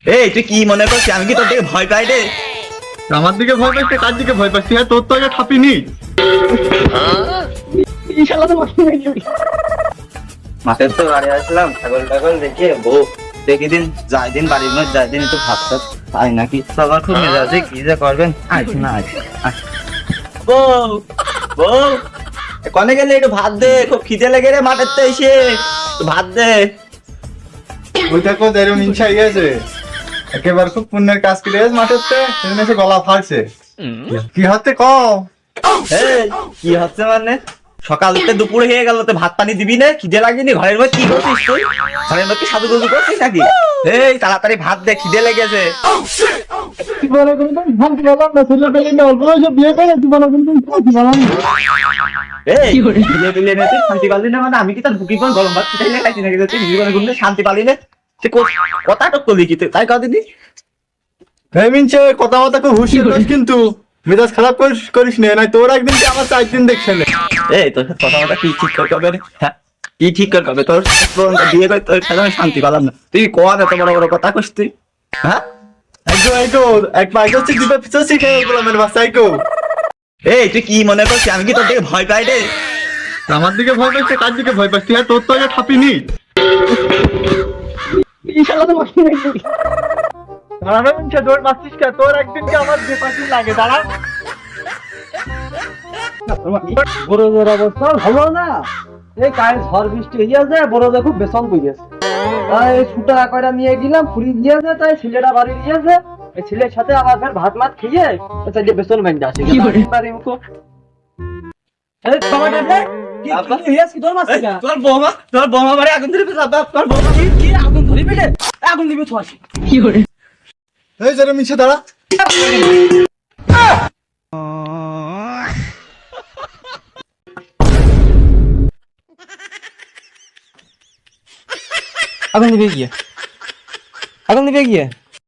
এই তুই কি মনে করছিস আমি কি তোর দিকে ভয় পাই রে? আমার দিকে ভয় পাচ্ছি, কার দিকে ভয় পাচ্ছি? হ্যাঁ, তোর তো আগে ঠাপিনি। মাঠের তো বাড়ি আসলাম, ছাগল টাগল দেখে বউ দেখি দিন যাই দিন বাড়ির মধ্যে যাই দিন একটু ভাত টাত পাই নাকি সবার খুব মেজাজে কি যে করবেন। আইস না আইস বউ বউ কনে গেলে একটু ভাত দে, খুব খিদে লেগে রে মাঠের তো এসে ভাত দে। ওই দেখো এরকম ইচ্ছা গেছে, একেবারে খুব পুণ্যের কাজ করে মাঠের এসে গলা ফাড়ছে। কি হচ্ছে কম? এই কি হচ্ছে মানে? সকাল থেকে দুপুর হয়ে গেল, তো ভাত পানি দিবি না? খিদে লাগেনি? ঘরের মধ্যে কি করছিস তুই? ঘরের মধ্যে সাধু গুজু করছিস নাকি? এই তাড়াতাড়ি ভাত দে, খিদে লেগেছে। এই খিদে পেলে না তুই শান্তি পালি না মানে? আমি কি তোর বুকি কোন গরম ভাত খাইলে খাইছি নাকি? তুই জীবনে ঘুমলে শান্তি পালি না? তুই কথা টক করলি কি তুই? তাই কদিনই এই মিনছে কথা মতো খুব হুঁশিয়ার করিস, কিন্তু মেজাজ খারাপ করিস না, নাই তোর একদিন কি আমার 4 দিন দেখছে না। এই তোর কথা মতো কি ঠিক করে কবে রে? হ্যাঁ কি ঠিক করে কবে? তোর বিয়ে করে তোর সাথে আমি শান্তি পেলাম না। তুই কোয়া এত বড় বড় কথা কইস তুই? হ্যাঁ এই তুই কি মনে করছিস আমি কি তোর দিকে ভয় পাই রে? আমার দিকে ভয় পাচ্ছি, কার দিকে ভয় পাচ্ছি? হ্যাঁ, তোর তো আগে ঠাপিনি। তোর একদিন কি আমার যে পাখি লাগে দাঁড়া। বড় জোর অবস্থা ভালো না। এই কারেন্ট ঝড় বৃষ্টি হইয়াছে, বড় যে খুব বেসন কইয়াছে। তাই সুটা কয়টা নিয়ে গেলাম, ফুরি দিয়েছে, তাই ছেলেটা বাড়ি দিয়েছে। এই ছেলের সাথে আবার ফের ভাত মাত খেয়ে চাইলে বেসন বাইন্দা আসে। বাড়ি মুখো এই টমেটো দে। কি হইয়াছে কি তোর মাছ থেকে? তোর বৌমা বাড়ি আগুন ধরে তোর বৌমা কি আগুন ধরি পেটে? আগুন দিবে তো আসি। কি করে? এই যারা মিছে দাঁড়া। আগুন দিবে গিয়ে, আগুন দিবে গিয়ে।